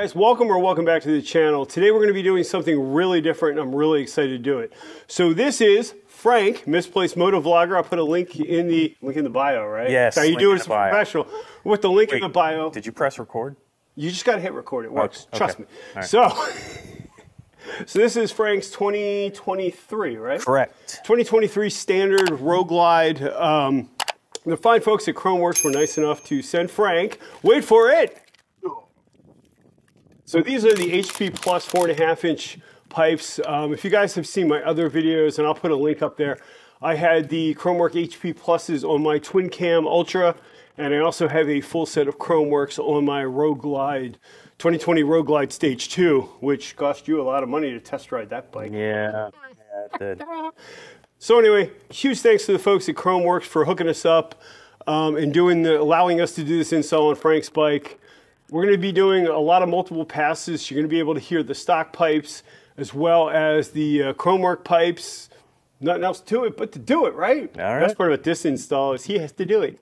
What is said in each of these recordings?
guys, welcome back to the channel. Today we're going to be doing something really different and I'm really excited to do it. So this is Frank, Misplaced Moto Vlogger. I'll put a link in the bio, right? Yes. Now you do it as a professional. With the link in the bio. Did you press record? You just got to hit record. It works. Okay. Trust me. Right. So this is Frank's 2023, right? Correct. 2023 standard Road Glide. The fine folks at Khrome Werks were nice enough to send Frank, wait for it. So these are the HP Plus 4.5-inch pipes. If you guys have seen my other videos, and I'll put a link up there, I had the Khrome Werks HP Pluses on my Twin Cam Ultra, and I also have a full set of Khrome Werks on my Road Glide, 2020 Road Glide Stage 2, which cost you a lot of money to test ride that bike. Yeah, it did. So anyway, huge thanks to the folks at Khrome Werks for hooking us up and allowing us to do this install on Frank's bike. We're going to be doing a lot of multiple passes. You're going to be able to hear the stock pipes as well as the Khrome Werks pipes. Nothing else to it but to do it, right? All right. Best part about this install is he has to do it.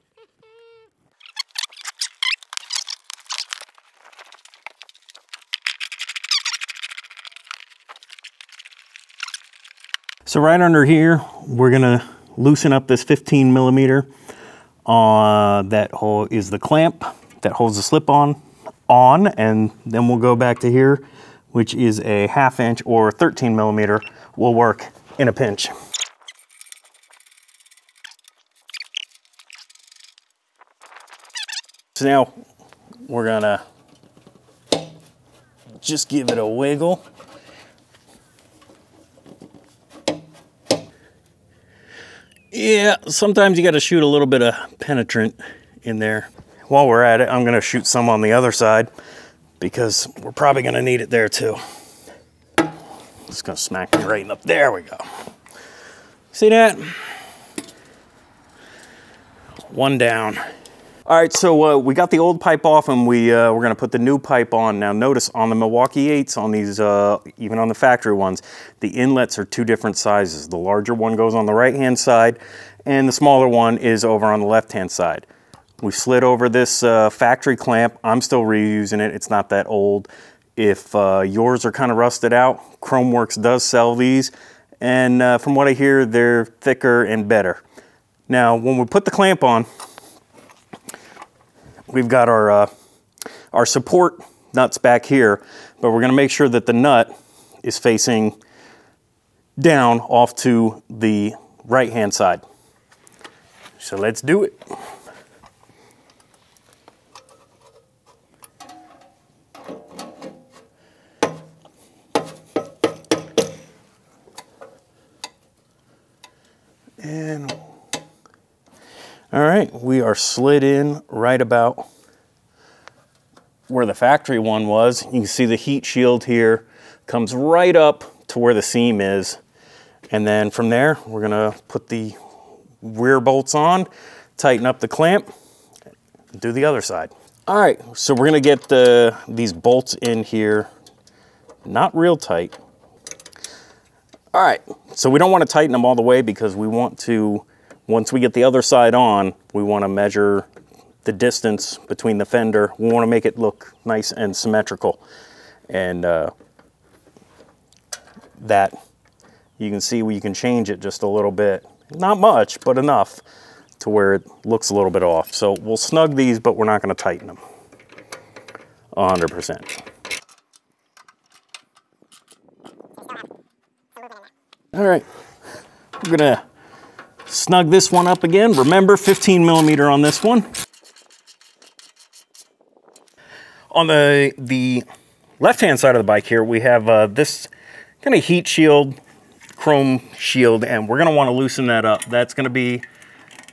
So right under here, we're gonna loosen up this 15 millimeter. That is the clamp that holds the slip-on on, and then we'll go back to here, which is a 1/2 inch or 13 millimeter will work in a pinch. So now we're gonna just give it a wiggle. Yeah, sometimes you got to shoot a little bit of penetrant in there. While we're at it, I'm going to shoot some on the other side because we're probably going to need it there too. Just going to smack me right up. There we go. See that? One down. All right, so we got the old pipe off and we're going to put the new pipe on. Now notice on the Milwaukee 8s, on these, even on the factory ones, the inlets are two different sizes. The larger one goes on the right-hand side and the smaller one is over on the left-hand side. We slid over this factory clamp. I'm still reusing it. It's not that old. If yours are kind of rusted out, Khrome Werks does sell these. And from what I hear, they're thicker and better. Now, when we put the clamp on, we've got our support nuts back here, but we're going to make sure that the nut is facing down off to the right-hand side. So let's do it. And all right, we are slid in right about where the factory one was. You can see the heat shield here comes right up to where the seam is. And then from there, we're gonna put the rear bolts on, tighten up the clamp, and do the other side. All right, so we're gonna get these bolts in here, not real tight. All right, so we don't wanna tighten them all the way because we want to, once we get the other side on, we want to measure the distance between the fender. We want to make it look nice and symmetrical. And that, you can see we can change it just a little bit. Not much, but enough to where it looks a little bit off. So we'll snug these, but we're not going to tighten them 100%. All right, we're going to snug this one up again. Remember, 15 millimeter on this one. On the left-hand side of the bike here, we have this kind of heat shield, chrome shield, and we're gonna wanna loosen that up. That's gonna be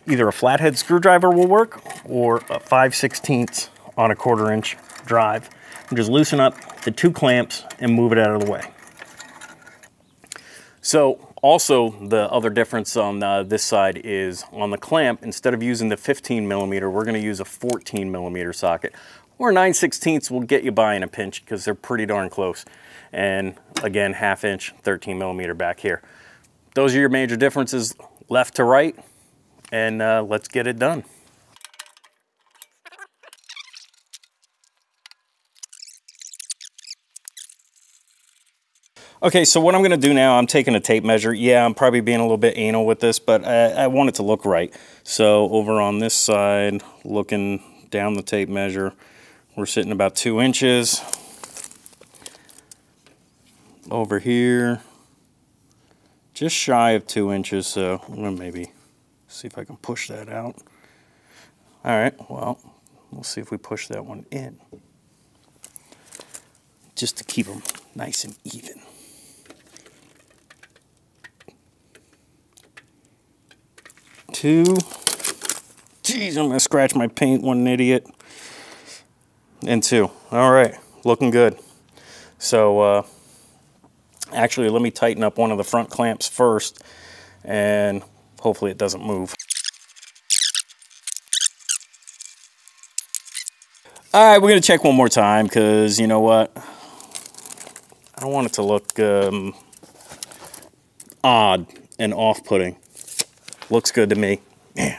either a flathead screwdriver will work or a 5/16 on a 1/4 inch drive. And just loosen up the two clamps and move it out of the way. So also the other difference on this side is on the clamp, instead of using the 15 millimeter, we're gonna use a 14 millimeter socket, or 9/16 will get you by in a pinch because they're pretty darn close. And again, 1/2 inch, 13 millimeter back here. Those are your major differences left to right, and let's get it done. Okay, so what I'm gonna do now, I'm taking a tape measure. Yeah, I'm probably being a little bit anal with this, but I want it to look right. So over on this side, looking down the tape measure, we're sitting about 2 inches. Over here, just shy of 2 inches, so I'm gonna maybe see if I can push that out. All right, well, we'll see if we push that one in, just to keep them nice and even. Two. Geez, I'm gonna scratch my paint, what an idiot. And 2. All right, looking good. So actually, let me tighten up one of the front clamps first, and hopefully it doesn't move. All right, we're gonna check one more time, because you know what? I don't want it to look odd and off-putting. Looks good to me.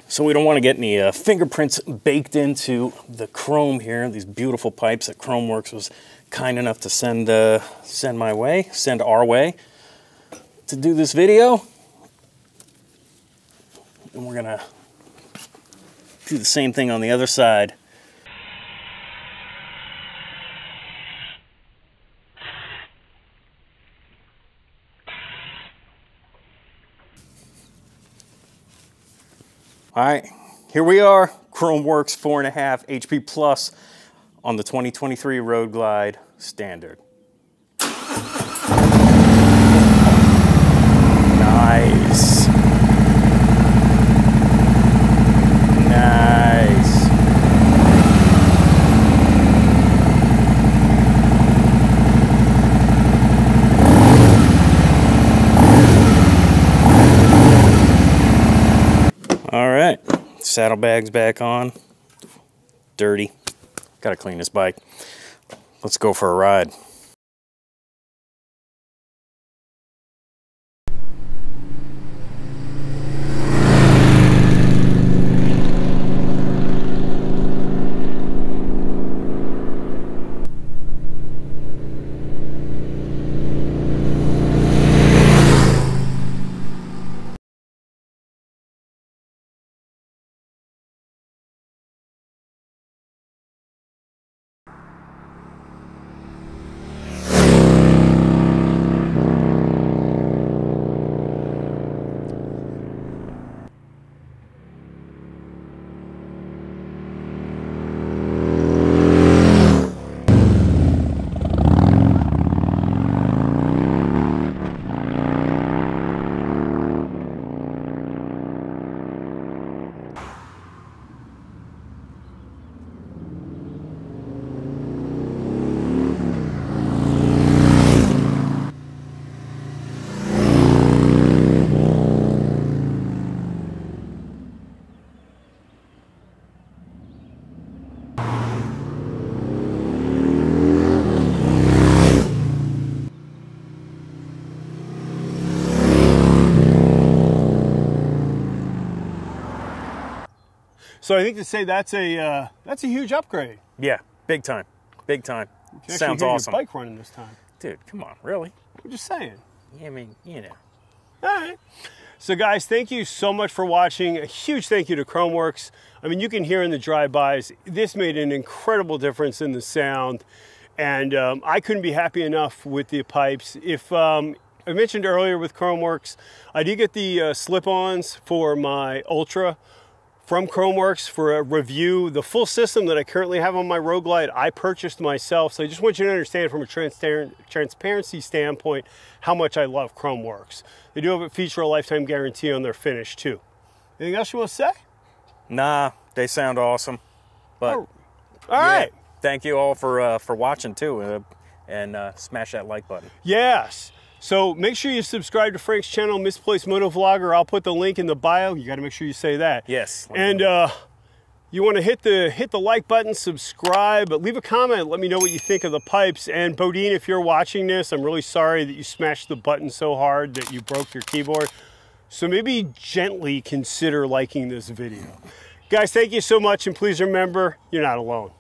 So we don't want to get any fingerprints baked into the chrome here. These beautiful pipes that Khrome Werks was kind enough to send our way to do this video. And we're gonna do the same thing on the other side. All right, here we are, Khrome Werks 4.5 HP Plus on the 2023 Road Glide Standard. Nice. Nice. All right, saddlebags back on. Dirty. Gotta clean this bike. Let's go for a ride. So I think to say that's a huge upgrade. Yeah, big time, big time. Sounds awesome. Your bike running this time, dude. Come on, really? I'm just saying. Yeah, I mean, you know. All right. So guys, thank you so much for watching. A huge thank you to Khrome Werks. I mean, you can hear in the drive-bys, this made an incredible difference in the sound, and I couldn't be happy enough with the pipes. If I mentioned earlier with Khrome Werks, I did get the slip-ons for my Ultra from Khrome Werks for a review. The full system that I currently have on my Road Glide, I purchased myself. So I just want you to understand from a transparency standpoint how much I love Khrome Werks. They do have a feature a lifetime guarantee on their finish too. Anything else you want to say? Nah, they sound awesome. But all right. Thank you all for watching too, and smash that like button. Yes. So make sure you subscribe to Frank's channel, Misplaced Moto Vlogger. I'll put the link in the bio. You got to make sure you say that. Yes. And you want to hit the like button, subscribe, but leave a comment. Let me know what you think of the pipes. And Bodine, if you're watching this, I'm really sorry that you smashed the button so hard that you broke your keyboard. So maybe gently consider liking this video. Guys, thank you so much, and please remember, you're not alone.